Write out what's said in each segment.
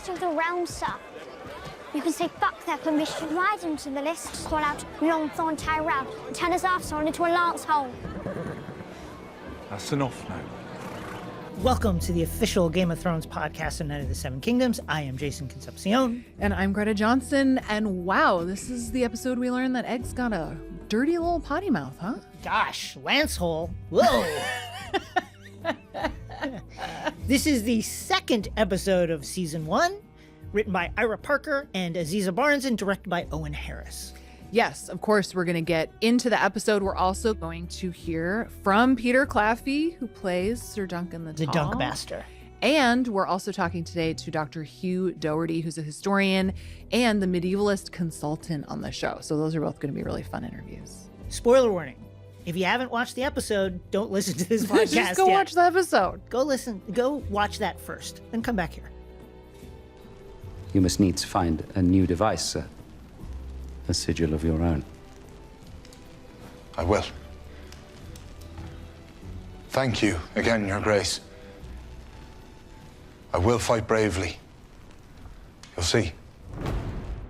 Knight of the Realm, sir. You can say fuck their permission, ride into the list, call out Longthorn Tyrell, and turn his arsehole into a lance hole. That's enough now. Welcome to the official Game of Thrones podcast of Night of the Seven Kingdoms. I am Jason Concepcion. And I'm Greta Johnson. And wow, this is the episode we learned that Egg's got a dirty little potty mouth, huh? Gosh, lance hole. Whoa. This is the second episode of season 1, written by Ira Parker and Aziza Barnes and directed by Owen Harris. Yes, of course, we're going to get into the episode. We're also going to hear from Peter Claffey, who plays Ser Duncan the Tall. The Dunkmaster. And we're also talking today to Dr. Hugh Doherty, who's a historian and the Medievalist Consultant on the show. So those are both going to be really fun interviews. Spoiler warning. If you haven't watched the episode, don't listen to this podcast Just go watch the episode. Go watch that first, then come back here. You must needs find a new device, sir. A sigil of your own. I will. Thank you again, Your Grace. I will fight bravely. You'll see.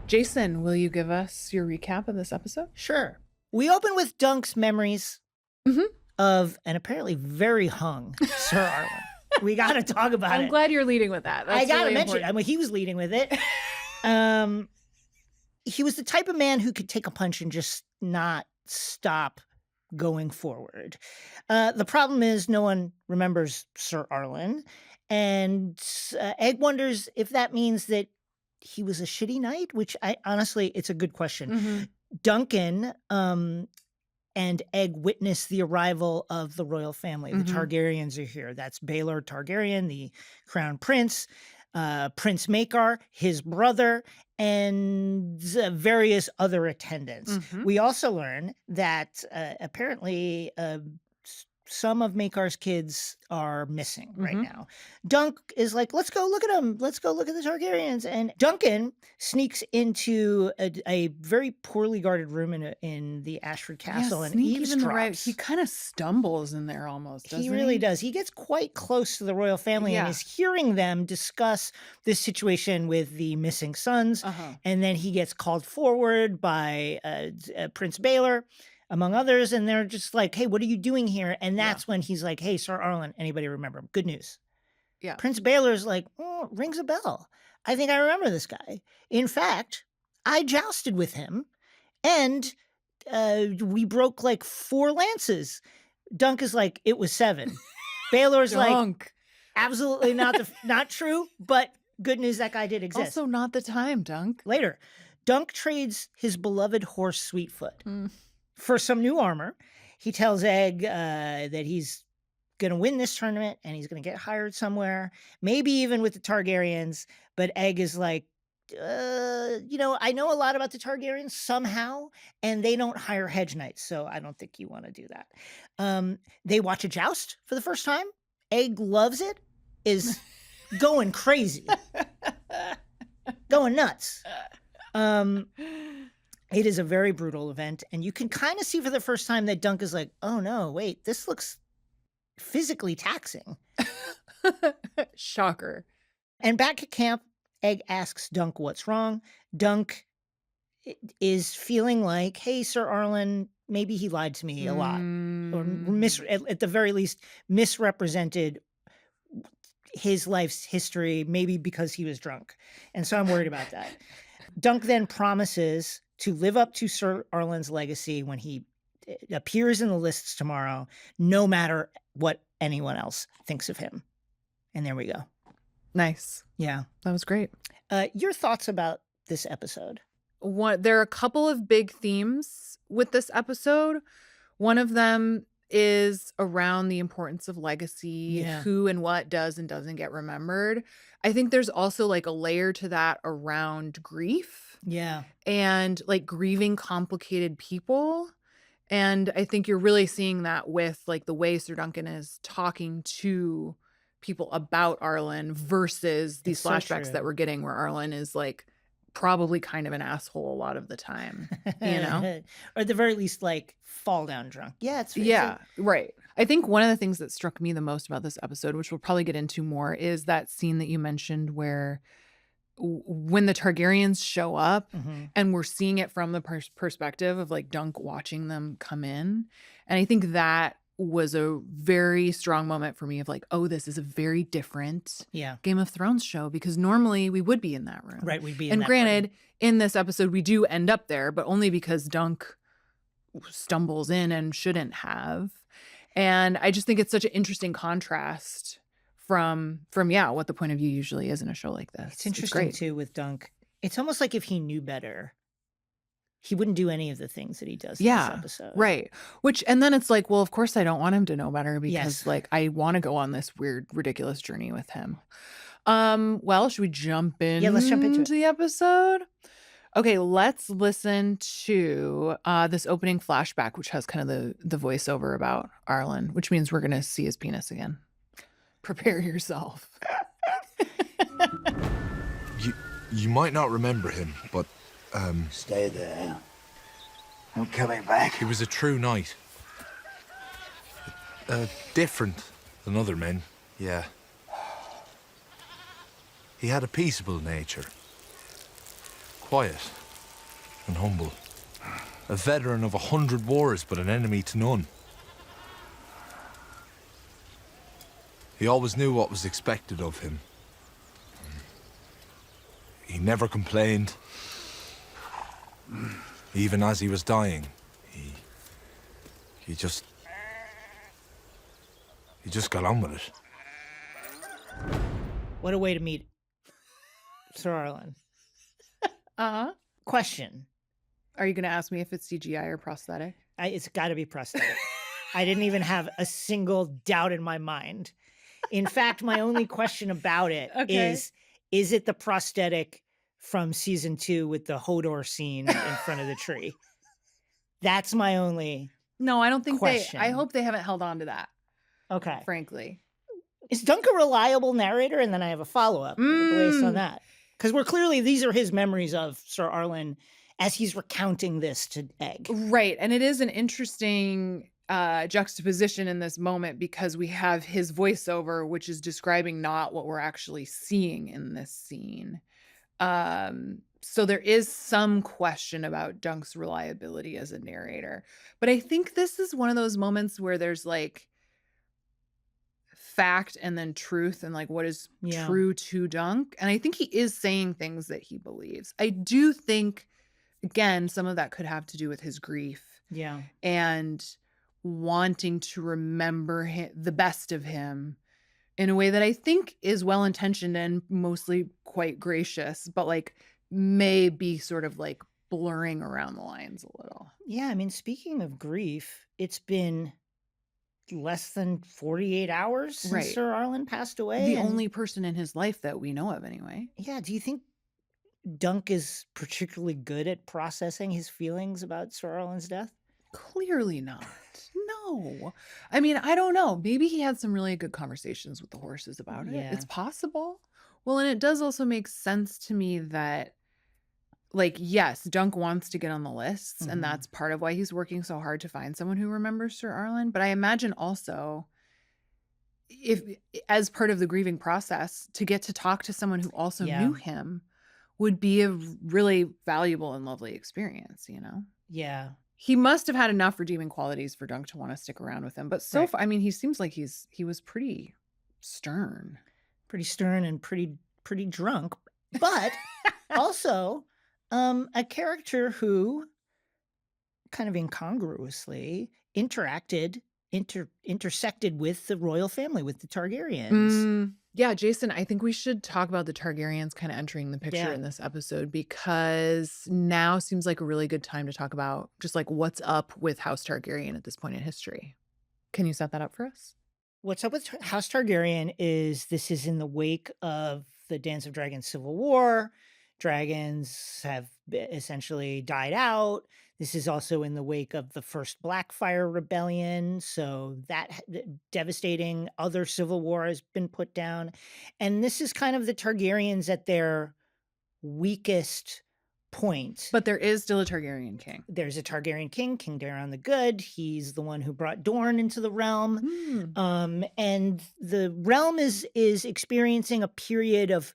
Jason, will you give us your recap of this episode? Sure. We open with Dunk's memories of an apparently very hung Sir Arlan. We got to talk about it. I'm glad you're leading with that. That's I got to really mention it. important. I mean, he was leading with it. He was the type of man who could take a punch and just not stop going forward. The problem is no one remembers Sir Arlan. And Egg wonders if that means that he was a shitty knight, which honestly, it's a good question. Duncan and Egg witness the arrival of the royal family. The Targaryens are here. That's Baelor Targaryen, the crown prince, Prince Maekar, his brother, and various other attendants. We also learn that apparently some of Maekar's kids are missing right now. Dunk is like, let's go look at them. Let's go look at the Targaryens. And Duncan sneaks into a very poorly guarded room in the Ashford Castle and eavesdrops. He kind of stumbles in there almost, doesn't he? He really does. He gets quite close to the royal family and is hearing them discuss this situation with the missing sons. And then he gets called forward by Prince Baelor, among others, and they're just like, hey, what are you doing here? And that's when he's like, hey, Sir Arlan, anybody remember him? Good news. Yeah. Prince Baelor's like, oh, rings a bell. I think I remember this guy. In fact, I jousted with him, and we broke like 4 lances. Dunk is like, it was 7. Baelor's like, absolutely not true, but good news, that guy did exist. Also not the time, Dunk. Later, Dunk trades his beloved horse Sweetfoot for some new armor. He tells Egg that he's going to win this tournament and he's going to get hired somewhere, maybe even with the Targaryens. But Egg is like, I know a lot about the Targaryens somehow, and they don't hire hedge knights, so I don't think you want to do that. They watch a joust for the first time. Egg loves it, is going crazy, going nuts. It is a very brutal event, and you can kind of see for the first time that Dunk is like, oh no, wait, this looks physically taxing. Shocker. And back at camp, Egg asks Dunk what's wrong. Dunk is feeling like, hey, Sir Arlan, maybe he lied to me a lot, or at the very least misrepresented his life's history, maybe because he was drunk. And so I'm worried about that. Dunk then promises to live up to Sir Arlan's legacy when he appears in the lists tomorrow, no matter what anyone else thinks of him. And there we go. Nice. Yeah. That was great. Your thoughts about this episode? There are a couple of big themes with this episode. One of them is around the importance of legacy, who and what does and doesn't get remembered. I think there's also like a layer to that around grief. Yeah. And like grieving complicated people. And I think you're really seeing that with like the way Ser Duncan is talking to people about Arlan versus these flashbacks that we're getting where Arlan is like probably kind of an asshole a lot of the time, you know? Or at the very least, like fall down drunk. Yeah, it's right. I think one of the things that struck me the most about this episode, which we'll probably get into more, is that scene that you mentioned where when the Targaryens show up Mhm. and we're seeing it from the perspective of like Dunk watching them come in. And I think that was a very strong moment for me of like, oh, this is a very different Yeah. Game of Thrones show, because normally we would be in that room. Right. We'd be in And that granted, room. in this episode, we do end up there, but only because Dunk stumbles in and shouldn't have. And I just think it's such an interesting contrast from what the point of view usually is in a show like this. It's interesting great. too with Dunk. It's almost like if he knew better, he wouldn't do any of the things that he does in this episode. Right. And then it's like, well, of course I don't want him to know better, because Yes. like I want to go on this weird, ridiculous journey with him. Well, should we jump in? Yeah, let's jump into it. the episode. Okay, let's listen to this opening flashback, which has kind of the voiceover about Arlan, which means we're going to see his penis again. Prepare yourself. You might not remember him, but Stay there. No coming back. he was a true knight. Different than other men, yeah. He had a peaceable nature. Quiet and humble. A veteran of 100 wars, but an enemy to none. He always knew what was expected of him. He never complained. Even as he was dying, he just got on with it. What a way to meet Sir Arlan. Question. Are you going to ask me if it's CGI or prosthetic? It's got to be prosthetic. I didn't even have a single doubt in my mind. In fact, my only question about it is it the prosthetic from season 2 with the Hodor scene in front of the tree? That's my only No, I don't think question. I hope they haven't held on to that, Okay. frankly. Is Dunk a reliable narrator? And then I have a follow-up based on that. Because these are his memories of Sir Arlan as he's recounting this to Egg. Right. And it is an interesting juxtaposition in this moment, because we have his voiceover, which is describing not what we're actually seeing in this scene. So there is some question about Dunk's reliability as a narrator. But I think this is one of those moments where there's like fact and then truth, and like what is true to Dunk. And I think he is saying things that he believes. I do think, again, some of that could have to do with his grief. Yeah. And wanting to remember the best of him in a way that I think is well-intentioned and mostly quite gracious, but like may be sort of like blurring around the lines a little. Yeah, I mean, speaking of grief, it's been less than 48 hours since Sir Arlan passed away. The only person in his life that we know of, anyway. Yeah, do you think Dunk is particularly good at processing his feelings about Sir Arlan's death? Clearly not. No. I mean, I don't know. Maybe he had some really good conversations with the horses about it. Yeah. It's possible. Well, and it does also make sense to me that, like, yes, Dunk wants to get on the lists, and that's part of why he's working so hard to find someone who remembers Sir Arlan. But I imagine also, if as part of the grieving process, to get to talk to someone who also knew him would be a really valuable and lovely experience, you know? Yeah. He must have had enough redeeming qualities for Dunk to want to stick around with him. But so far, I mean, he seems like he was pretty stern. Pretty stern and pretty drunk. But also a character who kind of incongruously intersected with the royal family, with the Targaryens. Yeah, Jason, I think we should talk about the Targaryens kind of entering the picture in this episode, because now seems like a really good time to talk about just like what's up with House Targaryen at this point in history. Can you set that up for us? What's up with House Targaryen is this is in the wake of the Dance of Dragons Civil War. Dragons have essentially died out. This is also in the wake of the first Blackfire Rebellion. So that devastating other civil war has been put down. And this is kind of the Targaryens at their weakest point. But there is still a Targaryen king. There's a Targaryen king, King Daeron the Good. He's the one who brought Dorne into the realm. And the realm is experiencing a period of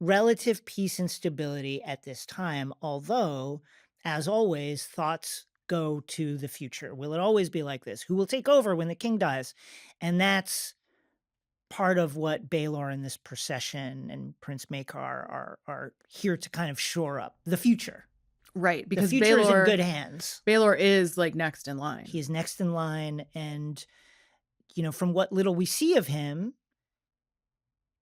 relative peace and stability at this time, although, as always, thoughts go to the future. Will it always be like this? Who will take over when the king dies? And that's part of what Baelor and this procession and Prince Maekar are here to kind of shore up the future. Right, The because future is in Baelor, good hands. Baelor is like next in line. He is next in line, and from what little we see of him,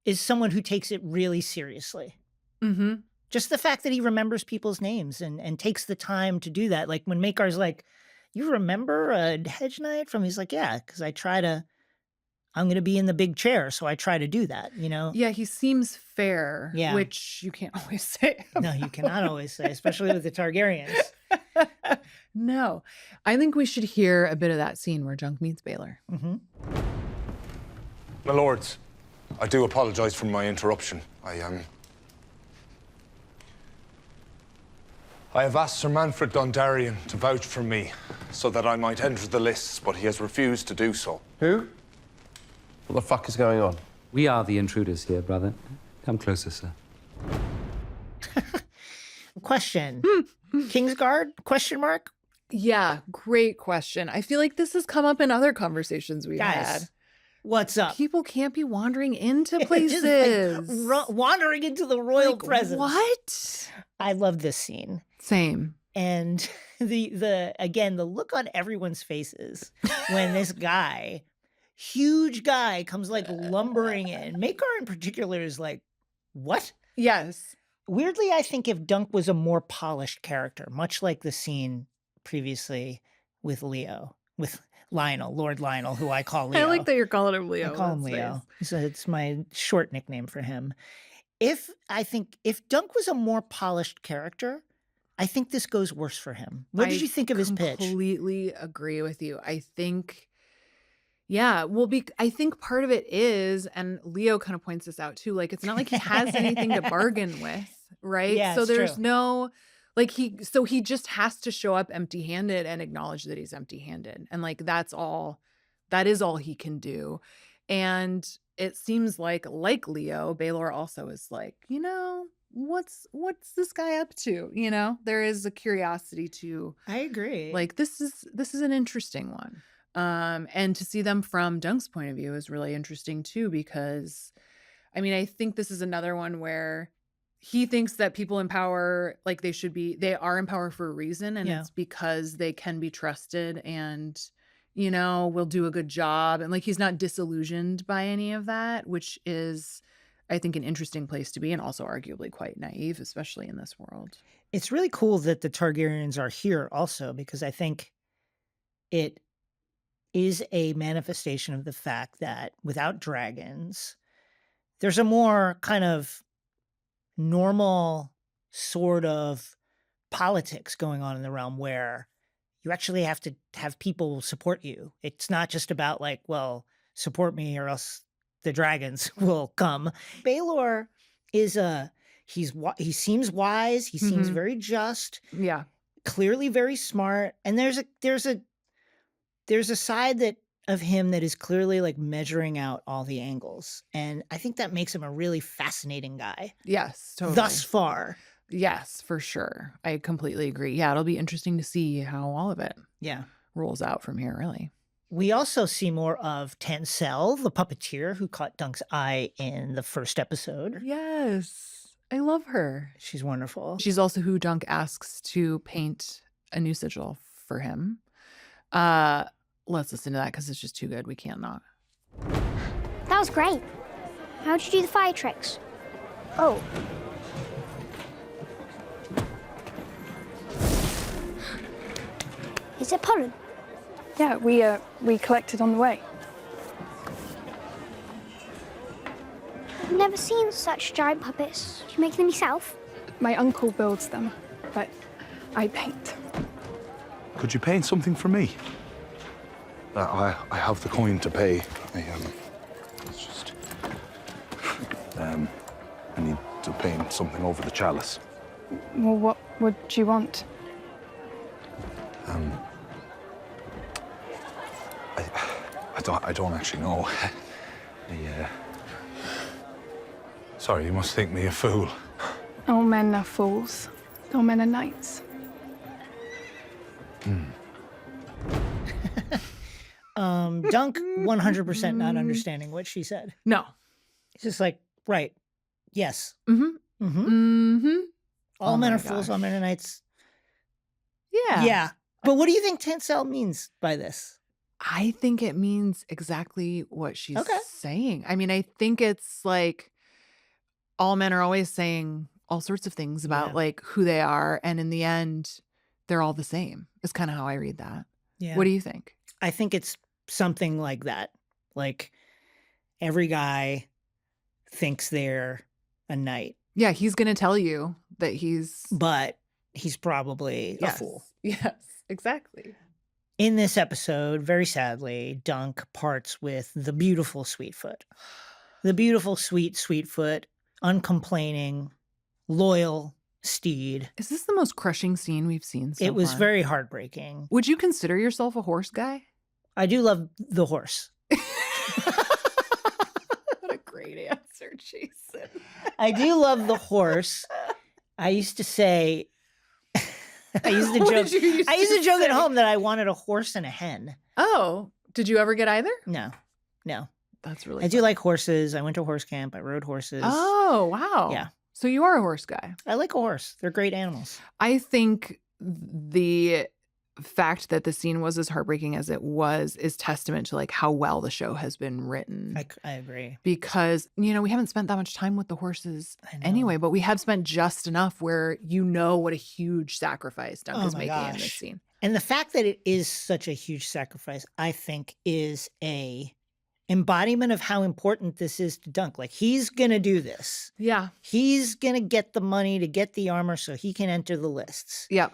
is someone who takes it really seriously. Mm-hmm. Just the fact that he remembers people's names and takes the time to do that. Like when Maekar's like, "You remember a hedge knight from?" He's like, "Yeah, because I'm going to be in the big chair, so I try to do that." Yeah, he seems fair, Yeah. which you can't always say. No, you cannot always say, especially with the Targaryens. No, I think we should hear a bit of that scene where Dunk meets Baelor. Mm-hmm. My lords, I do apologize for my interruption. I have asked Sir Manfred Dondarrion to vouch for me so that I might enter the lists, but he has refused to do so. Who? What the fuck is going on? We are the intruders here, brother. Come closer, sir. Question. Kingsguard? Question mark? Yeah, great question. I feel like this has come up in other conversations we've Guys, had. what's up? People can't be wandering into Just, places. wandering into the royal Like, presence. What? I love this scene. Same. And the look on everyone's faces when this guy, huge guy, comes like lumbering in. Maekar in particular is like, what? Yes. Weirdly, I think if Dunk was a more polished character, much like the scene previously with Lionel, Lord Lionel, who I call Leo. I like that you're calling him Leo. I call him That's Leo. nice. So it's my short nickname for him. If Dunk was a more polished character, I think this goes worse for him. What did you think of his pitch? Completely agree with you. I think, yeah, well, I think part of it is, and Leo kind of points this out too, like it's not like he has anything to bargain with, right? Yeah, so it's there's true. no, he just has to show up empty-handed and acknowledge that he's empty-handed. And like, that is all he can do. And it seems like Leo, Baelor also is like, what's this guy up to? There is a curiosity to, I agree. like, this is an interesting one. And to see them from Dunk's point of view is really interesting too, because I think this is another one where he thinks that people in power, like they are in power for a reason, and Yeah. it's because they can be trusted and will do a good job. And like, he's not disillusioned by any of that, which is, I think, an interesting place to be, and also arguably quite naive, especially in this world. It's really cool that the Targaryens are here also, because I think it is a manifestation of the fact that without dragons, there's a more kind of normal sort of politics going on in the realm where you actually have to have people support you. It's not just about like, well, support me or else the dragons will come. Baelor is he seems wise. He seems Mhm. very just, Yeah. clearly very smart. And there's a side of him that is clearly like measuring out all the angles. And I think that makes him a really fascinating guy Yes, totally. thus far. Yes, for sure. I completely agree. Yeah, it'll be interesting to see how all of it Yeah. rolls out from here, really. We also see more of Tansel, the puppeteer who caught Dunk's eye in the first episode. Yes. I love her. She's wonderful. She's also who Dunk asks to paint a new sigil for him. Let's listen to that because it's just too good. We can't not. That was great. How'd you do the fire tricks? Oh. Is it pollen? Yeah, we collected on the way. I've never seen such giant puppets. Do you make them yourself? My uncle builds them, but I paint. Could you paint something for me? I have the coin to pay. It's just... I need to paint something over the chalice. Well, what would you want? I don't actually know. Sorry, you must think me a fool. All men are fools. All men are knights. Dunk 100% not understanding what she said. No. He's just like, right. Yes. Mm-hmm. Mm-hmm. Mm-hmm. All Oh men my are fools, gosh. all men are knights. Yeah. Yeah. But what do you think Tansel means by this? I think it means exactly what she's Okay. saying. I mean, I think it's like all men are always saying all sorts of things about Yeah. like who they are. And in the end, they're all the same. Is kind of how I read that. Yeah. What do you think? I think it's something like that. Like every guy thinks they're a knight, Yeah, he's going to tell you that he's but he's probably a fool. Yes, exactly. In this episode, very sadly, Dunk parts with the beautiful Sweetfoot. The beautiful, sweet Sweetfoot, uncomplaining, loyal steed. Is this the most crushing scene we've seen so It was far? very heartbreaking. Would you consider yourself a horse guy? I do love the horse. What a great answer, Jason. I do love the horse. I used to say, I used to What joke. did you used I used to to joke at say? home that I wanted a horse and a hen. Oh, did you ever get either? No. That's really I do fun. like horses. I went to horse camp. I rode horses. Oh, wow. Yeah. So you are a horse guy. I like a horse. They're great animals. I think the fact that the scene was as heartbreaking as it was is testament to like how well the show has been written. I agree. Because, you know, we haven't spent that much time with the horses I know. anyway, but we have spent just enough where you know what a huge sacrifice Dunk Oh is my making in this gosh. scene. And the fact that it is such a huge sacrifice, I think, is a embodiment of how important this is to Dunk. Like, he's going to do this. Yeah. He's going to get the money to get the armor so he can enter the lists. Yep.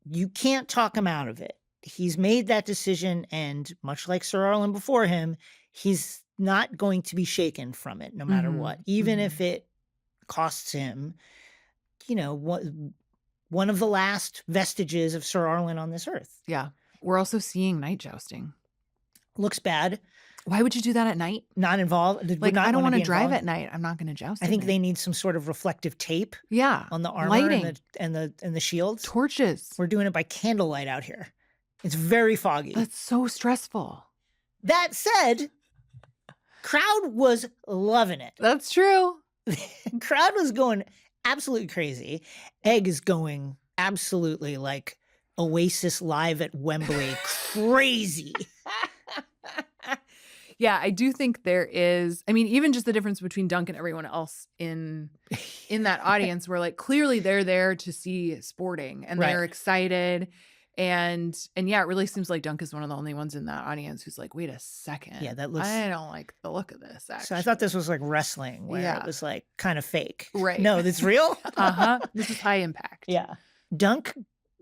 You can't talk him out of it. He's made that decision, and much like Sir Arlan before him, he's not going to be shaken from it no matter Mhm, what, even if it costs him, you know, one of the last vestiges of Sir Arlan on this earth. Yeah. We're also seeing night jousting. Looks bad. Why would you do that at night? Not involved. would Like, not I don't wanna want to be drive involved. at night. I'm not going to joust. I at think night. they need some sort of reflective tape yeah, on the armor lighting, and the shields. torches. We're doing it by candlelight out here. It's very foggy. That's so stressful. That said, crowd was loving it. That's true. Crowd was going absolutely crazy. Egg is going absolutely like Oasis live at Wembley crazy. Yeah, I do think there is. I mean, even just the difference between Dunk and everyone else in that audience, where like clearly they're there to see sporting and Right. they're excited, and yeah, it really seems like Dunk is one of the only ones in that audience who's like, wait a second, Yeah, that looks- I don't like the look of this. Actually, So I thought this was like wrestling, where Yeah. it was like kind of fake. Right. No, it's real. This is high impact. Yeah. Dunk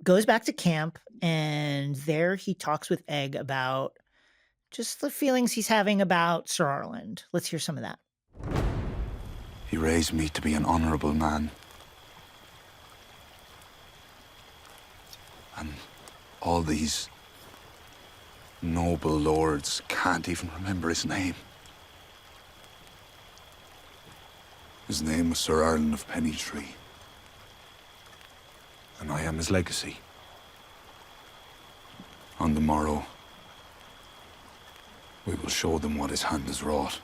goes back to camp, and there he talks with Egg about just the feelings he's having about Sir Arlan. Let's hear some of that. He raised me to be an honorable man. And all these noble lords can't even remember his name. His name was Ser Arlan of Pennytree. And I am his legacy. On the morrow, we will show them what his hand has wrought.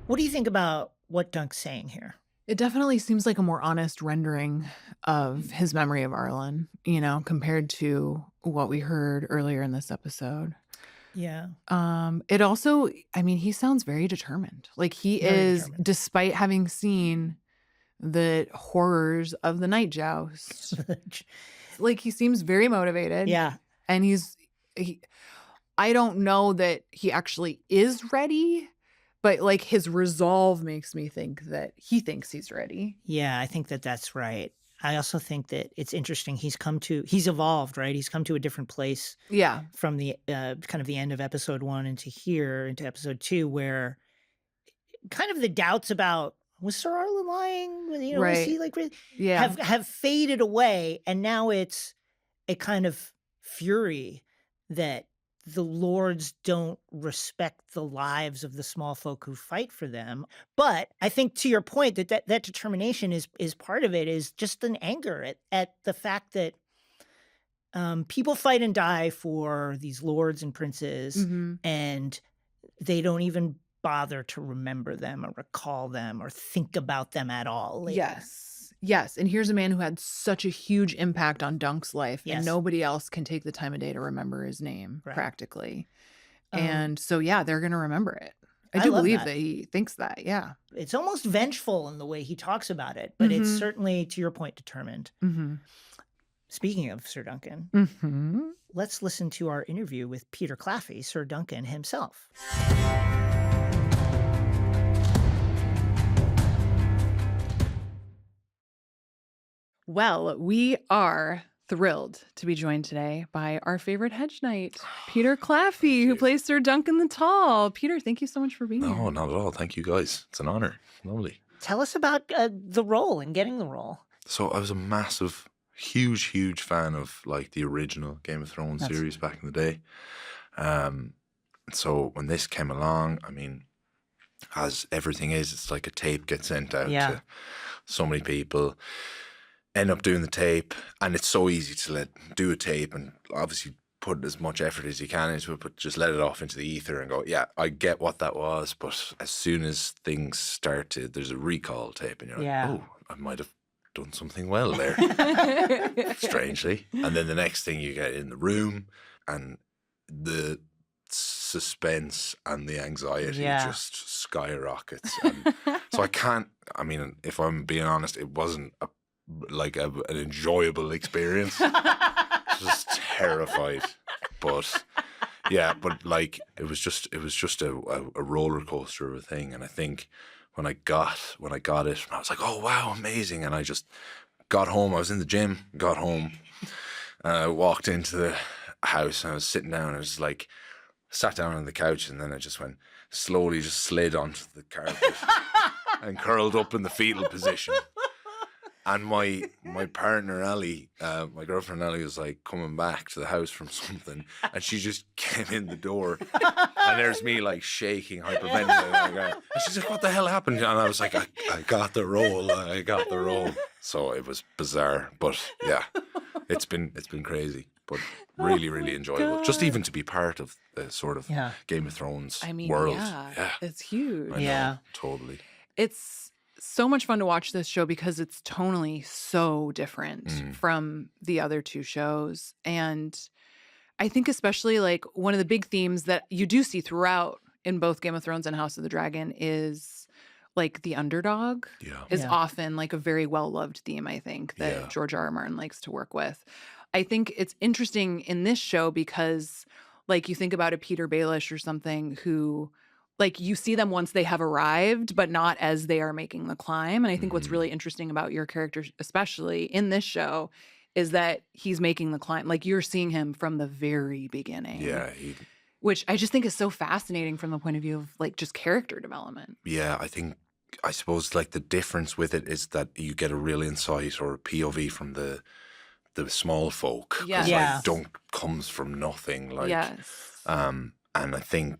What do you think about what Dunk's saying here? It definitely seems like a more honest rendering of his memory of Arlan, you know, compared to what we heard earlier in this episode. Yeah. It also, I mean, he sounds very determined. Like he Very is, determined. despite having seen the horrors of the night joust, like he seems very motivated. Yeah. And I don't know that he actually is ready, but like his resolve makes me think that he thinks he's ready. Yeah, I think that that's right. I also think that it's interesting. He's evolved, right? He's come to a different place Yeah. from the kind of the end of episode 1 into here, into episode 2, where kind of the doubts about, was Sir Arlan lying? You know, was Right. he like, really? Yeah. have faded away. And now it's a kind of fury that the lords don't respect the lives of the small folk who fight for them. But I think, to your point, that determination is part of it, is just an anger at the fact that people fight and die for these lords and princes, and they don't even bother to remember them or recall them or think about them at all later. Yes. And here's a man who had such a huge impact on Dunk's life, Yes. and nobody else can take the time of day to remember his name, Right. practically. And so, yeah, they're going to remember it. I do love believe that. that he thinks that, yeah. It's almost vengeful in the way he talks about it, but it's certainly, to your point, determined. Speaking of Sir Duncan, let's listen to our interview with Peter Claffey, Sir Duncan himself. Well, we are thrilled to be joined today by our favorite hedge knight, Peter Claffey, who plays Sir Duncan the Tall. Peter, thank you so much for being here. No, not at all. Thank you, guys. It's an honor. Lovely. Tell us about the role and getting the role. So I was a massive, huge fan of like the original Game of Thrones series back in the day. So when this came along, I mean, as everything is, it's like a tape gets sent out to so many people. End up doing the tape, and it's so easy to do a tape and obviously put as much effort as you can into it, but just let it off into the ether and go, yeah, I get what that was. But as soon as things started, there's a recall tape, and you're like, oh, I might have done something well there, strangely. And then the next thing, you get in the room, and the suspense and the anxiety just skyrockets. And so I mean, if I'm being honest, it wasn't an enjoyable experience. Just terrified, but like it was just a roller coaster of a thing. And I think when I got it, I was like, oh wow, amazing. And I just got home. I was in the gym, got home, and I walked into the house, and I was sitting down, and I was like, sat down on the couch, and then I just slowly slid onto the carpet and curled up in the fetal position. And my partner, Ali, my girlfriend, Ali, was like coming back to the house from something, and she just came in the door, and there's me like shaking, hyperventilating. And she's like, what the hell happened? And I was like, I got the role. I got the role. So it was bizarre, but yeah, it's been crazy, but really enjoyable. Just even to be part of the sort of Game of Thrones world. Yeah, it's huge. I know, totally. It's so much fun to watch this show because it's tonally so different from the other two shows. And I think especially like one of the big themes that you do see throughout in both Game of Thrones and House of the Dragon is like the underdog is often like a very well-loved theme, I think, that George R. R. Martin likes to work with. I think it's interesting in this show because like you think about a Peter Baelish or something who like you see them once they have arrived, but not as they are making the climb. And I think what's really interesting about your character, especially in this show, is that he's making the climb. Like you're seeing him from the very beginning. Yeah. Which I just think is so fascinating from the point of view of like just character development. Yeah, I suppose like the difference with it is that you get a real insight or a POV from the small folk. Yes. Like Dunk comes from nothing. Like, and I think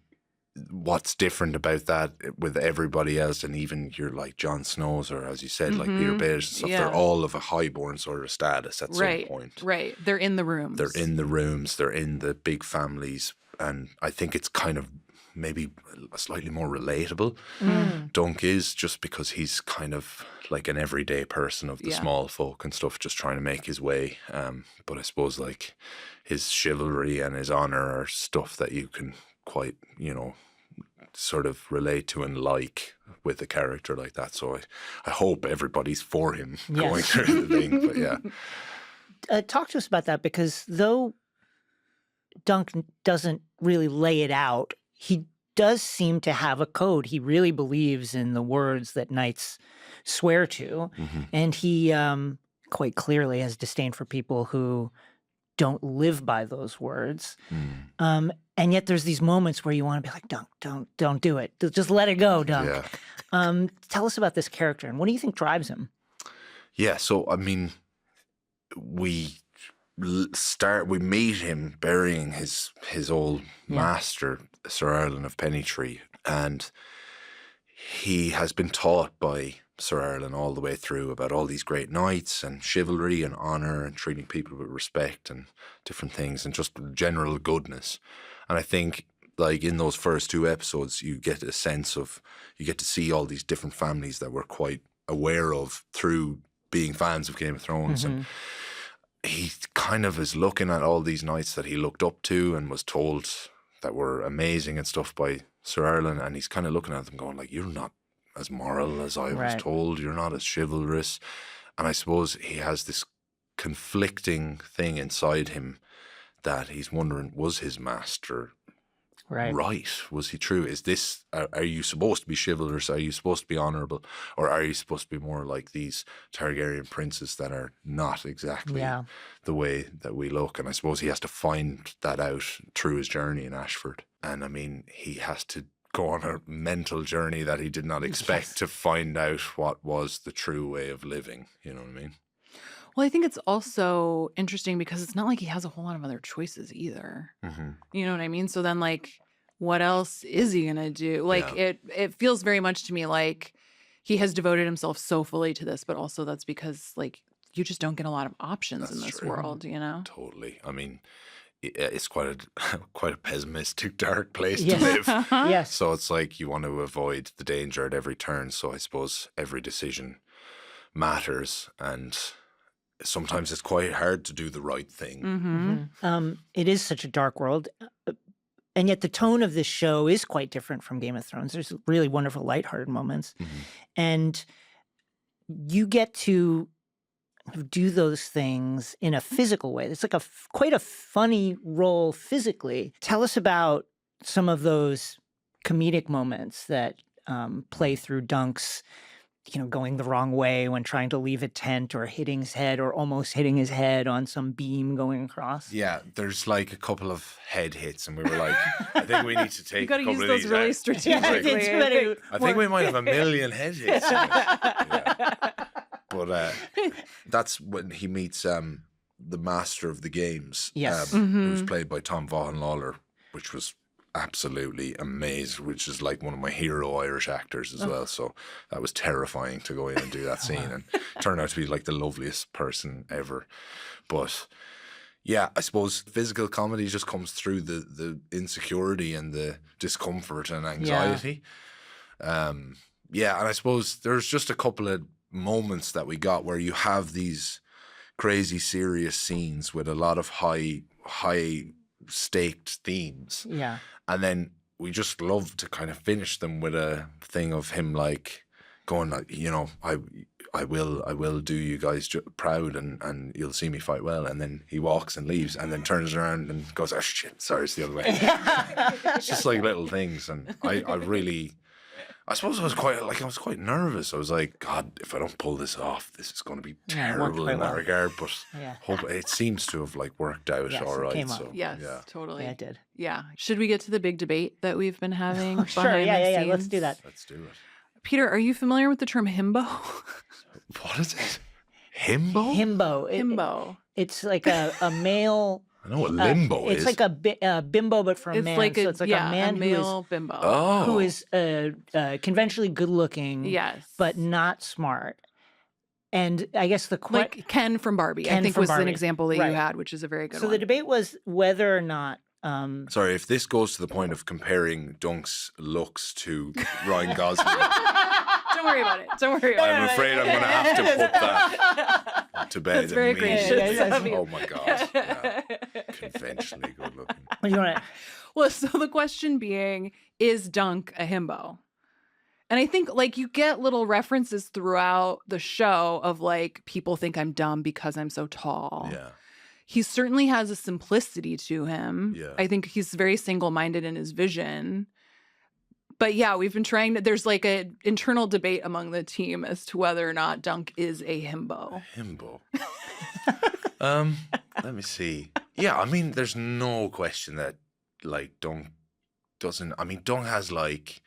what's different about that with everybody else, and even your like Jon Snow's or as you said, like Peter Baelish and stuff, they're all of a highborn sort of status at some point. Right. They're in the rooms. They're in the rooms. They're in the big families. And I think it's kind of maybe slightly more relatable. Dunk is just because he's kind of like an everyday person of the small folk and stuff, just trying to make his way. But I suppose like his chivalry and his honor are stuff that you can quite, sort of relate to and like with a character like that. So I hope everybody's for him going through the thing. But yeah. Talk to us about that, because though Dunk doesn't really lay it out, he does seem to have a code. He really believes in the words that knights swear to. And he quite clearly has disdain for people who don't live by those words. And yet there's these moments where you want to be like, Dunk, don't do it. Just let it go, Dunk. Tell us about this character, and what do you think drives him? Yeah, so I mean, we we meet him burying his old master, Sir Arlan of Pennytree, and he has been taught by Sir Arlan all the way through about all these great knights and chivalry and honour and treating people with respect and different things and just general goodness. And I think, like, in those first 2 episodes, you get a sense of, you get to see all these different families that we're quite aware of through being fans of Game of Thrones. And he kind of is looking at all these knights that he looked up to and was told that were amazing and stuff by Sir Arlan, and he's kind of looking at them going like, you're not as moral as I was told, you're not as chivalrous. And I suppose he has this conflicting thing inside him that he's wondering, was his master right? Was he true? Is this, are you supposed to be chivalrous? Are you supposed to be honourable? Or are you supposed to be more like these Targaryen princes that are not exactly the way that we look? And I suppose he has to find that out through his journey in Ashford. And I mean, he has to go on a mental journey that he did not expect to find out what was the true way of living. You know what I mean? Well, I think it's also interesting because it's not like he has a whole lot of other choices either. You know what I mean? So then, like, what else is he going to do? Like, it feels very much to me like he has devoted himself so fully to this, but also that's because, like, you just don't get a lot of options in this world, you know? Totally. I mean, it's quite a pessimistic, dark place to live. Yes. So it's like you want to avoid the danger at every turn. So I suppose every decision matters, and sometimes it's quite hard to do the right thing. It is such a dark world, and yet the tone of this show is quite different from Game of Thrones. There's really wonderful lighthearted moments, and you get to do those things in a physical way. It's like quite a funny role physically. Tell us about some of those comedic moments that play through Dunk's, you know, going the wrong way when trying to leave a tent, or hitting his head, or almost hitting his head on some beam going across. Yeah, there's like a couple of head hits, and we were like, I think we need to take You got to a couple use of those these really out. strategically. I think we might have a million head hits. But that's when he meets the master of the games, who's played by Tom Vaughan Lawler, which was absolutely amazing, which is like one of my hero Irish actors as well. So that was terrifying to go in and do that scene, and turned out to be like the loveliest person ever. But yeah, I suppose physical comedy just comes through the insecurity and the discomfort and anxiety. And I suppose there's just a couple of moments that we got where you have these crazy serious scenes with a lot of high staked themes. Yeah. And then we just love to kind of finish them with a thing of him like going like, you know, I will do you guys proud, and you'll see me fight well. And then he walks and leaves, and then turns around and goes, oh shit, sorry, it's the other way. It's just like little things. And I suppose I was quite nervous. I was like, God, if I don't pull this off, this is going to be terrible in that regard. But it seems to have like worked out all right. So Yes, totally. Yeah, it did. Yeah. Should we get to the big debate that we've been having? Sure. behind the Yeah. scenes? Let's do that. Let's do it. Peter, are you familiar with the term himbo? What is it? Himbo? Himbo. Himbo. It's like a male. I know what limbo is. It's like a bimbo, but for a man. Like so it's like a man male bimbo. who is conventionally good looking, Yes. but not smart. And I guess like Ken from Barbie, I think was an example that you had, which is a very good one. So the debate was whether or not. Sorry, if this goes to the point of comparing Dunk's looks to Ryan Gosling, Don't worry about it. Don't worry about it. I'm afraid I'm going to have to put that to bed. That's very gracious of you. Oh my God. Yeah. Conventionally good looking. What do you want to? Well, so the question being, is Dunk a himbo? And I think like you get little references throughout the show of like, people think I'm dumb because I'm so tall. Yeah. He certainly has a simplicity to him. Yeah. I think he's very single-minded in his vision. But yeah, we've been trying to, there's like an internal debate among the team as to whether or not Dunk is a himbo. Himbo. Let me see. Yeah, I mean, there's no question that like Dunk doesn't, I mean, Dunk has like,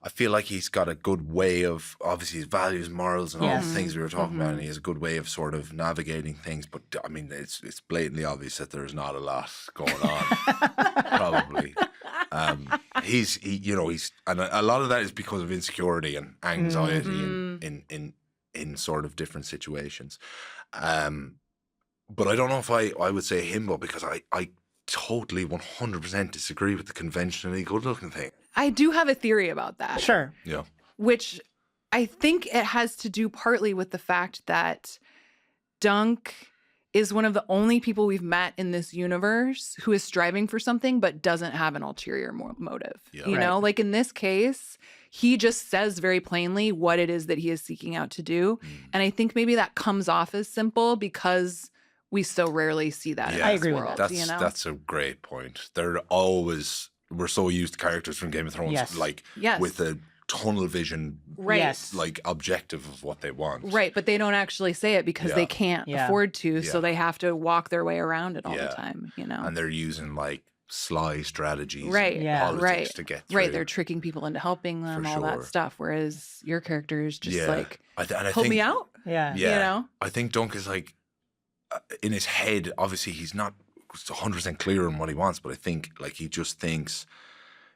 I feel like he's got a good way of, obviously his values, morals, and all the things we were talking about, and he has a good way of sort of navigating things. But I mean, it's blatantly obvious that there's not a lot going on. Probably, and a lot of that is because of insecurity and anxiety in sort of different situations. But I don't know if I would say himbo, because I totally 100% disagree with the conventionally good-looking thing. I do have a theory about that. Sure. Yeah. Which I think it has to do partly with the fact that Dunk is one of the only people we've met in this universe who is striving for something but doesn't have an ulterior motive. Yeah. You know, like in this case, he just says very plainly what it is that he is seeking out to do. And I think maybe that comes off as simple because we so rarely see that in I this agree with world. that. That's a great point. We're so used to characters from Game of Thrones, with a tunnel vision, like objective of what they want. Right, but they don't actually say it because they can't afford to, so they have to walk their way around it all the time, you know? And they're using like sly strategies, politics to get through. Right, they're tricking people into helping them, all that stuff, whereas your character is just like, help me out? Yeah. You know? I think Dunk is like, in his head, obviously he's not 100% clear on what he wants, but I think like he just thinks,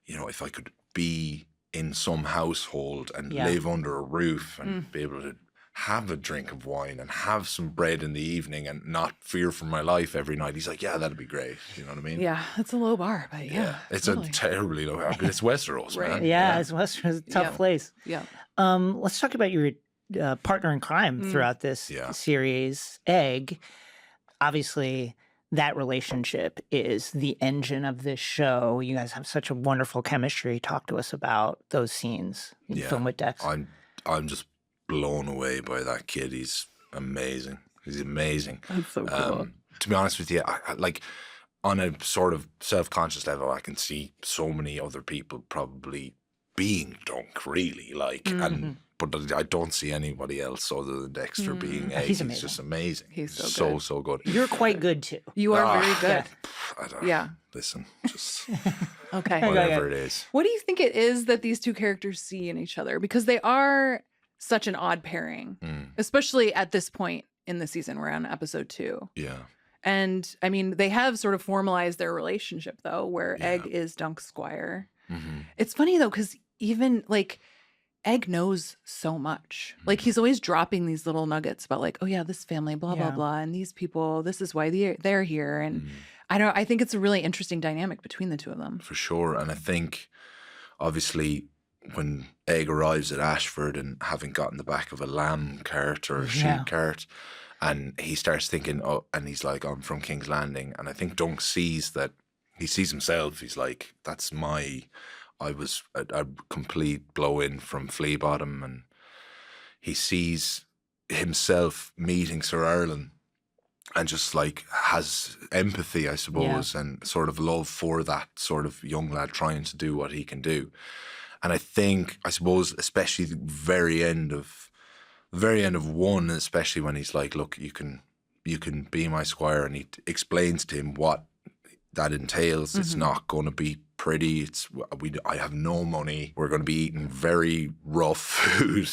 you know, if I could be in some household and live under a roof and be able to have a drink of wine and have some bread in the evening and not fear for my life every night, he's like, yeah, that'd be great. You know what I mean? Yeah, it's a low bar, but it's a terribly low bar, but it's Westeros, man. Yeah, it's Westeros, a tough place. Yeah. Let's talk about your partner in crime throughout this series, Egg. Obviously, that relationship is the engine of this show. You guys have such a wonderful chemistry. Talk to us about those scenes in film with Dex. I'm just blown away by that kid. He's amazing. He's amazing. That's so cool. To be honest with you, I like on a sort of self-conscious level, I can see so many other people probably being Dunk, really, like, but I don't see anybody else other than Dexter being Egg. He's amazing. He's just amazing. He's so good. You're quite good too. You are very good. I don't, listen, just Okay. whatever it is. What do you think it is that these two characters see in each other? Because they are such an odd pairing, especially at this point in the season. We're on episode 2. Yeah. And I mean, they have sort of formalized their relationship, though, where Egg is Dunk's squire. It's funny, though, because even like Egg knows so much. Like he's always dropping these little nuggets about like, oh yeah, this family, blah, blah, blah. And these people, this is why they're here. And I think it's a really interesting dynamic between the two of them. For sure. And I think obviously when Egg arrives at Ashford and having gotten the back of a lamb cart or a sheep cart, and he starts thinking, and he's like, I'm from King's Landing. And I think Dunk sees that, he sees himself. He's like, I was a complete blow-in from Flea Bottom, and he sees himself meeting Ser Arlan and just like has empathy, I suppose, and sort of love for that sort of young lad trying to do what he can do. And I suppose, especially the very end of 1, especially when he's like, look, you can be my squire, and he explains to him what that entails. It's not going to be pretty. I have no money. We're going to be eating very rough food.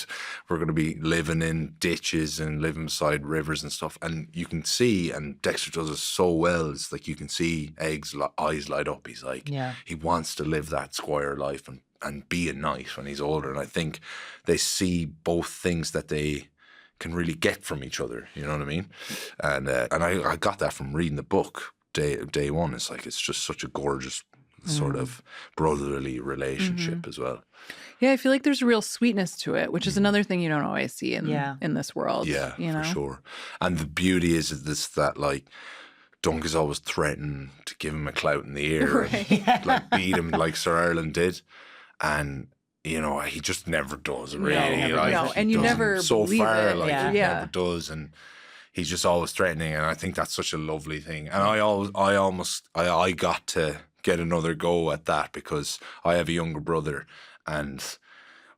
We're going to be living in ditches and living beside rivers and stuff. And you can see, and Dexter does it so well, it's like you can see Egg's eyes light up. He's like, he wants to live that squire life and be a knight when he's older. And I think they see both things that they can really get from each other. You know what I mean? And I got that from reading the book. Day one, it's like, it's just such a gorgeous sort of brotherly relationship as well. Yeah, I feel like there's a real sweetness to it, which is another thing you don't always see in this world. Yeah, you know? For sure. And the beauty is that like Dunk is always threatening to give him a clout in the ear and like beat him like Ser Arlan did, and you know he just never does really. No, and you never so believe far it. like he never does, and he's just always threatening, and I think that's such a lovely thing. And I got to get another go at that because I have a younger brother, and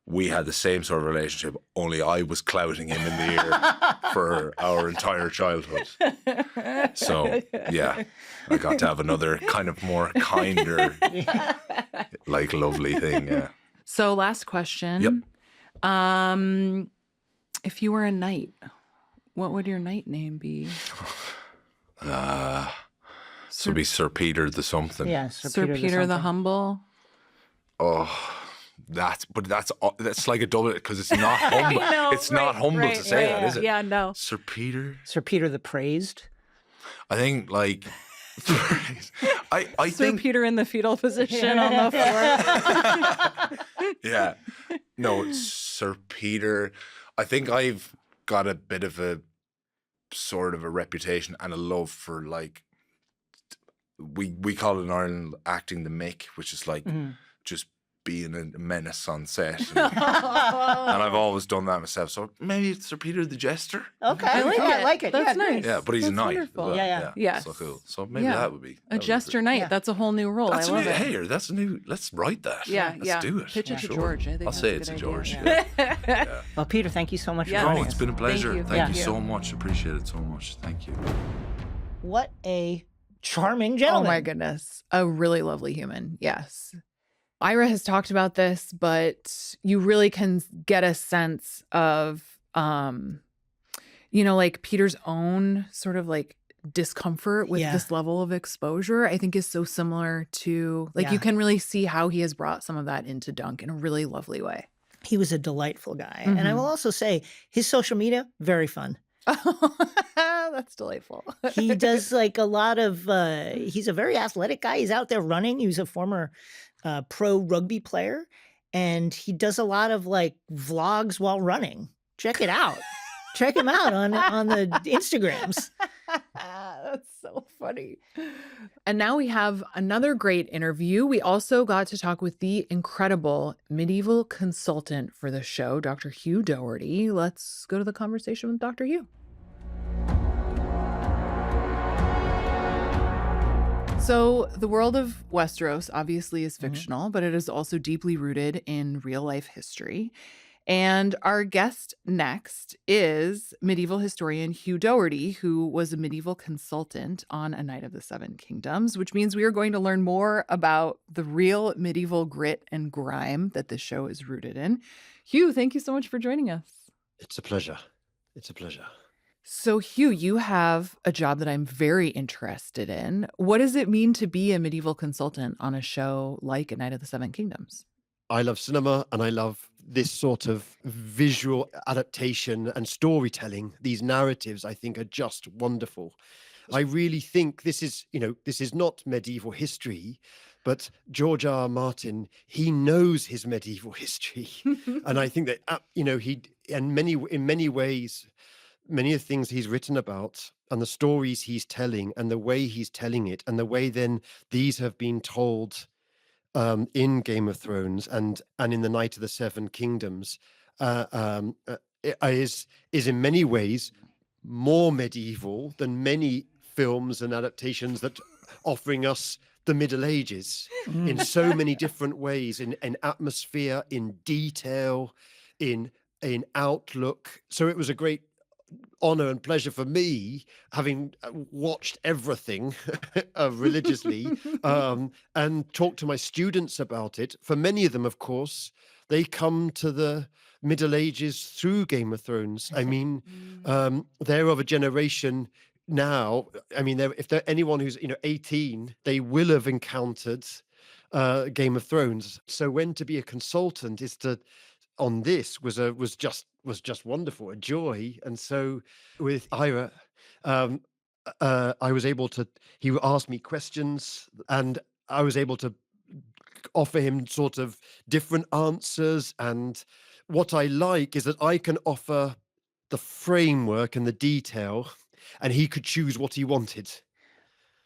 we had the same sort of relationship, only I was clouting him in the ear for our entire childhood. So, yeah, I got to have another kind of more kinder, like lovely thing, yeah. So last question. Yep. If you were a knight, what would your knight name be? So it'd be Sir Peter the something. Yeah, Sir Peter the something. Humble. Oh, that's like a double because it's not humble. know, it's not humble to say that, is it? Yeah, no. Sir Peter. Sir Peter the Praised. I think like I Sir think Peter in the fetal position on the floor. yeah. No, it's Sir Peter. I think I've got a bit of a sort of a reputation and a love for like we call it in Ireland acting the Mick, which is like just being a menace on set. And I've always done that myself. So maybe it's Sir Peter the Jester. Okay, I like it. I like it. That's yeah, nice. Yeah, but he's a That's knight. wonderful. As well. Yeah. Yes. So cool. So maybe Yeah. that would be A jester knight. Yeah. That's a whole new role. That's I love a new, it. hey, that's a new. Let's write that. Yeah, let's yeah. do it. Pitch it to Sure. George. I think I'll that's say a it's good to George. idea. Yeah. Well, Peter, thank you so much Yeah. for No, joining it's us. been a pleasure. you. Thank Yeah. you so much. Appreciate it so much. Thank you. What a charming Oh gentleman. my goodness. A really lovely human. Yes. Ira has talked about this, but you really can get a sense of, like Peter's own sort of like discomfort with Yeah. this level of exposure, I think is so similar to like, Yeah. you can really see how he has brought some of that into Dunk in a really lovely way. He was a delightful guy. And I Mhm. will also say his social media, very fun. That's delightful. He does like a lot of, he's a very athletic guy. He's out there running. He was a former pro rugby player. And he does a lot of like vlogs while running. Check it out. Check him out on the Instagrams. That's so funny. And now we have another great interview. We also got to talk with the incredible medieval consultant for the show, Dr. Hugh Doherty. Let's go to the conversation with Dr. Hugh. So the world of Westeros obviously is fictional, but it is also deeply rooted in real life history. And our guest next is medieval historian Hugh Doherty, who was a medieval consultant on A Knight of the Seven Kingdoms, which means we are going to learn more about the real medieval grit and grime that this show is rooted in. Hugh, thank you so much for joining us. It's a pleasure. It's a pleasure. So, Hugh, you have a job that I'm very interested in. What does it mean to be a medieval consultant on a show like A Knight of the Seven Kingdoms? I love cinema and I love this sort of visual adaptation and storytelling. These narratives, I think, are just wonderful. I really think this is not medieval history, but George R. R. Martin, he knows his medieval history. And I think that, in many ways, many of the things he's written about and the stories he's telling and the way he's telling it and the way then these have been told in Game of Thrones and in The Knight of the Seven Kingdoms is in many ways more medieval than many films and adaptations that offering us the Middle Ages in so many different ways, in atmosphere, in detail, in outlook. So it was a great honor and pleasure for me, having watched everything religiously and talked to my students about it. For many of them, of course, they come to the Middle Ages through Game of Thrones. I mean, they're of a generation now. I mean, if they're anyone who's 18, they will have encountered Game of Thrones. So when to be a consultant on this was just wonderful, a joy. And so with Ira, I was able to, he asked me questions and I was able to offer him sort of different answers. And what I like is that I can offer the framework and the detail and he could choose what he wanted.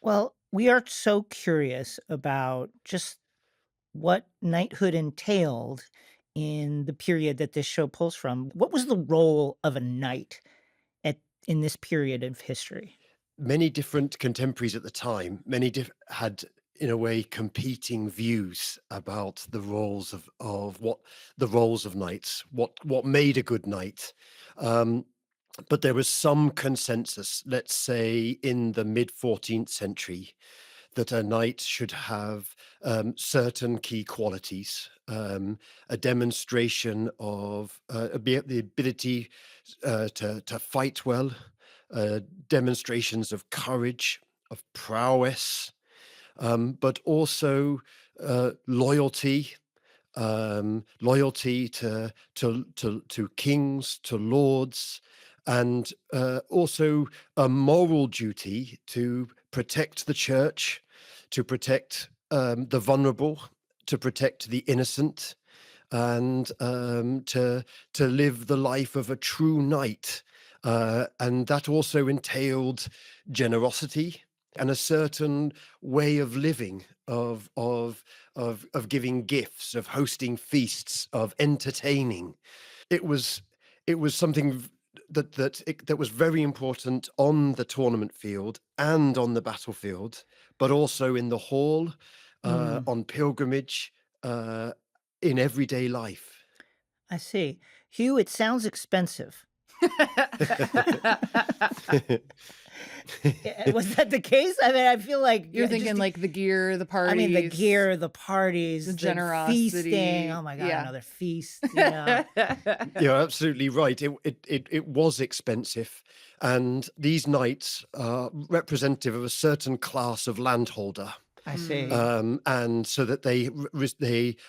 Well, we are so curious about just what knighthood entailed in the period that this show pulls from. What was the role of a knight in this period of history? Many different contemporaries at the time, had in a way competing views about the roles of knights, what made a good knight. But there was some consensus, let's say in the mid 14th century, that a knight should have certain key qualities, a demonstration of the ability to fight well, demonstrations of courage, of prowess, but also loyalty, loyalty to kings, to lords, and also a moral duty to protect the church, to protect the vulnerable, to protect the innocent, and to live the life of a true knight. And that also entailed generosity and a certain way of living, of giving gifts, of hosting feasts, of entertaining. It was something that was very important on the tournament field and on the battlefield, but also in the hall, on pilgrimage, in everyday life. I see. Hugh, it sounds expensive. Was that the case? I mean, I feel like You're thinking like the gear, the parties. I mean, the gear, the parties, the the generosity. feasting. Oh my God, Yeah. another feast. Yeah. You're absolutely right. It was expensive, and these knights are representative of a certain class of landholder. I see. And so that they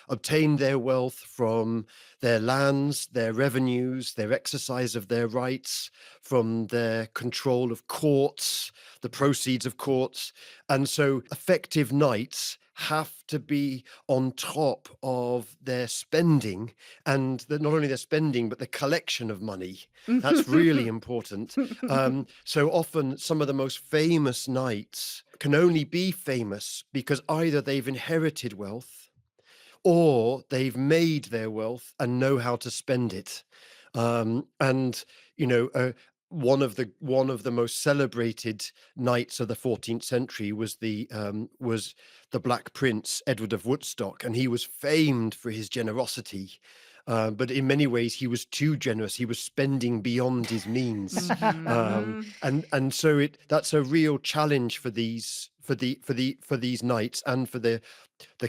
obtained their wealth from their lands, their revenues, their exercise of their rights, from their control of courts, the proceeds of courts. And so effective knights have to be on top of their spending, and not only their spending, but the collection of money. That's really important. So often some of the most famous knights can only be famous because either they've inherited wealth or they've made their wealth and know how to spend it. And, you know, one of the most celebrated knights of the 14th century was the Black Prince Edward of Woodstock, and he was famed for his generosity. But in many ways, he was too generous. He was spending beyond his means, and so that's a real challenge for these knights and for the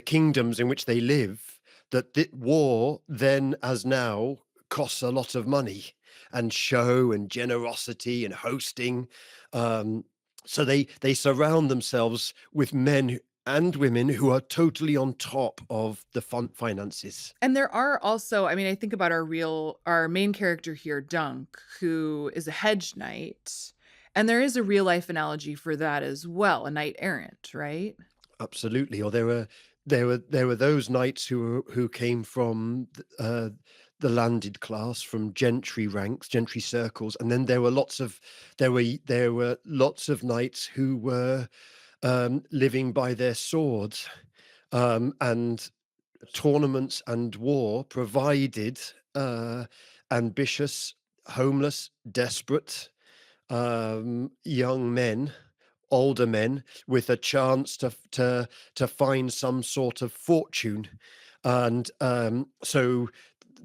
kingdoms in which they live. That war then, as now, costs a lot of money, and show and generosity and hosting. So they surround themselves with men and women who are totally on top of the finances. And there are also, I mean, I think about our main character here, Dunk, who is a hedge knight. And there is a real life analogy for that as well, a knight errant, right? Absolutely. Or there were those knights who came from the landed class, from gentry ranks, gentry circles, and then there were lots of knights who were living by their swords, and tournaments and war provided ambitious, homeless, desperate young men, older men, with a chance to find some sort of fortune. And so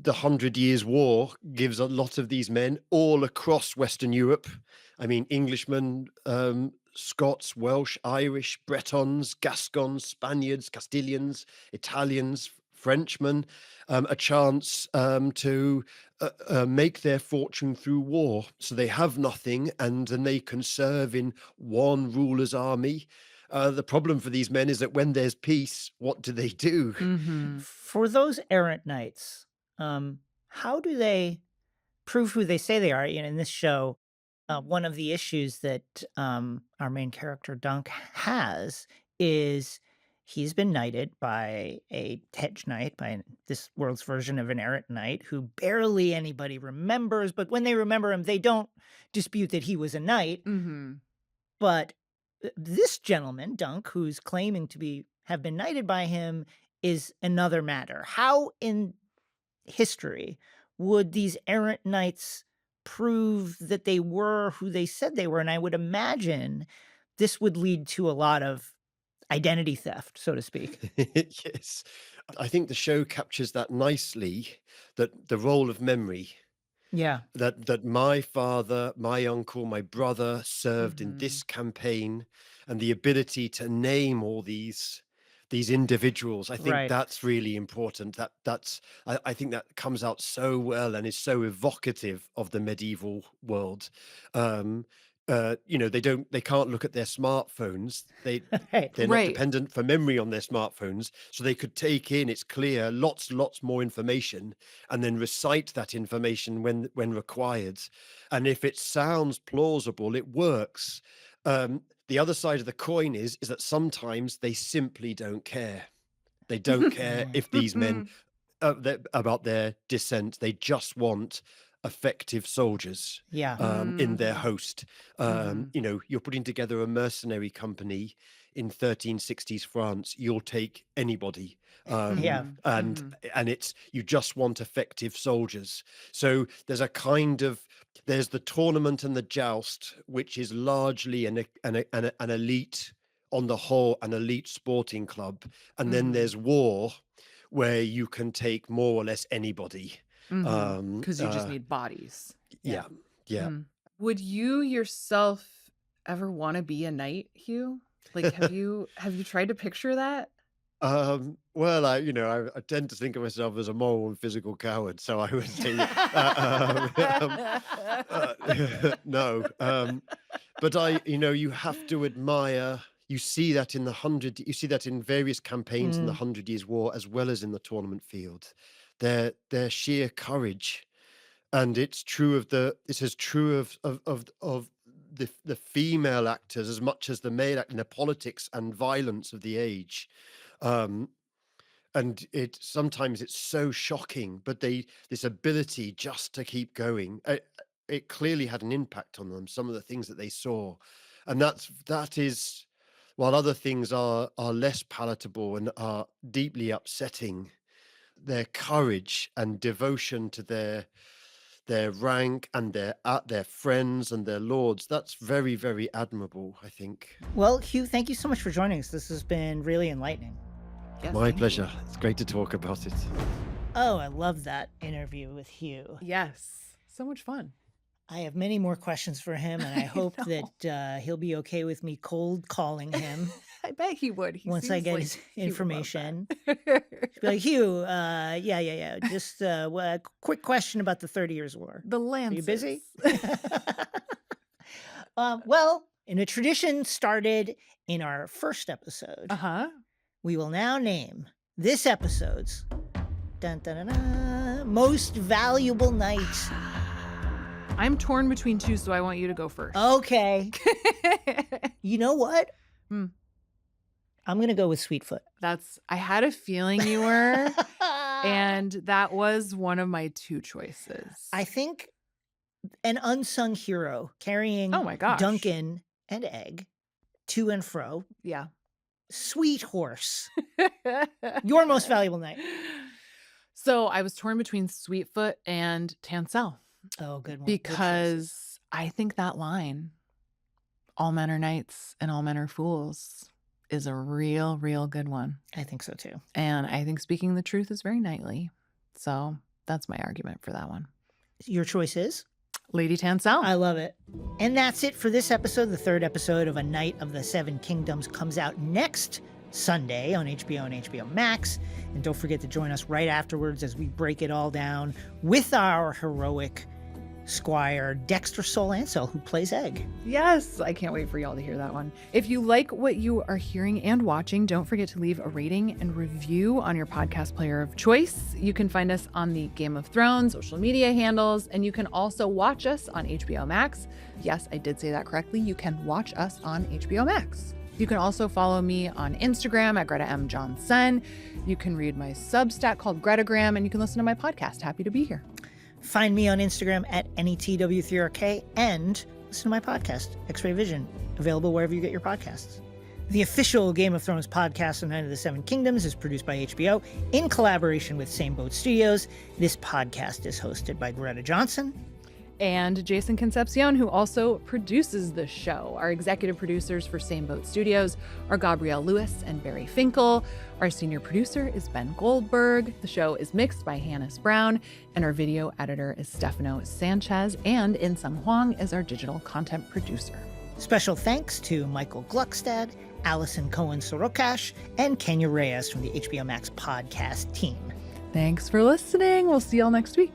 the 100 Years' War gives a lot of these men all across Western Europe. I mean, Englishmen, Scots, Welsh, Irish, Bretons, Gascons, Spaniards, Castilians, Italians, Frenchmen, a chance to make their fortune through war. So they have nothing, and then they can serve in one ruler's army. The problem for these men is that when there's peace, what do they do? For those errant knights, how do they prove who they say they are? You know, in this show, one of the issues that our main character Dunk has is he's been knighted by a hedge knight, by this world's version of an errant knight who barely anybody remembers. But when they remember him, they don't dispute that he was a knight. But this gentleman, Dunk, who's claiming to have been knighted by him, is another matter. How in history would these errant knights prove that they were who they said they were? And I would imagine this would lead to a lot of identity theft, so to speak. Yes. I think the show captures that nicely, that the role of memory. Yeah. That my father, my uncle, my brother served in this campaign, and the ability to name all these individuals. I think Right. that's really important. I think that comes out so well and is so evocative of the medieval world. They can't look at their smartphones. They're not Right. dependent for memory on their smartphones, so they could take in, it's clear, lots more information, and then recite that information when required. And if it sounds plausible, it works. The other side of the coin is that sometimes they simply don't care. They don't care if these men about their descent. They just want effective soldiers Yeah. in their host. You're putting together a mercenary company in 1360s France. You'll take anybody. Yeah. And it's, you just want effective soldiers. So there's there's the tournament and the joust, which is largely an elite, on the whole, an elite sporting club. And then there's war, where you can take more or less anybody. Because you just need bodies. Yeah. Would you yourself ever want to be a knight, Hugh? Like, have you tried to picture that? Well, I tend to think of myself as a moral and physical coward, so I would say no. But you have to admire. You see that in you see that in various campaigns in the 100 Years' War, as well as in the tournament field. Their sheer courage, and it's as true of the female actors as much as the male actors, in the politics and violence of the age. And sometimes it's so shocking, but this ability just to keep going, it clearly had an impact on them. Some of the things that they saw, and that is, while other things are less palatable and are deeply upsetting, their courage and devotion to their rank and their friends and their lords, that's very, very admirable, I think. Well, Hugh, thank you so much for joining us. This has been really enlightening. Yes, My thank pleasure. you. It's great to talk about it. Oh, I love that interview with Hugh. Yes. So much fun. I have many more questions for him, and I hope that he'll be okay with me cold calling him I bet he would. once I get his information. Be like, Hugh, yeah. Just a quick question about the 30 Years' War. The Are Lancers. you busy? Well, in a tradition started in our first episode, we will now name this episode's most valuable knight. I'm torn between two, so I want you to go first. Okay. You know what? Hmm. I'm going to go with Sweetfoot. I had a feeling you were, and that was one of my two choices. I think an unsung hero carrying Oh my gosh. Duncan and Egg to and fro. Yeah. Sweet horse. Your most valuable knight. So I was torn between Sweetfoot and Tansel. Oh, good one. Good Because I think that line, all men are knights and all men are fools, is a real, real good one. choice. I think so too. And I think speaking the truth is very knightly. So that's my argument for that one. Your choice is? Lady Tansel. I love it. And that's it for this episode. The third episode of A Knight of the Seven Kingdoms comes out next Sunday on HBO and HBO Max. And don't forget to join us right afterwards as we break it all down with our heroic squire, Dexter Solancel, who plays Egg. Yes, I can't wait for y'all to hear that one. If you like what you are hearing and watching, don't forget to leave a rating and review on your podcast player of choice. You can find us on the Game of Thrones social media handles, and you can also watch us on HBO Max. Yes, I did say that correctly. You can watch us on HBO Max. You can also follow me on Instagram at Greta M. Johnson. You can read my Substack called Gretagram, and you can listen to my podcast. Happy to be here. Find me on Instagram at NETW3RK and listen to my podcast, X-Ray Vision, available wherever you get your podcasts. The official Game of Thrones podcast, The Knight of the Seven Kingdoms, is produced by HBO in collaboration with Same Boat Studios. This podcast is hosted by Greta Johnson and Jason Concepcion, who also produces the show. Our executive producers for Same Boat Studios are Gabrielle Lewis and Barry Finkel. Our senior producer is Ben Goldberg. The show is mixed by Hannes Brown, and our video editor is Stefano Sanchez, and In Sung Huang is our digital content producer. Special thanks to Michael Gluckstad, Allison Cohen-Sorokash, and Kenya Reyes from the HBO Max podcast team. Thanks for listening. We'll see y'all next week.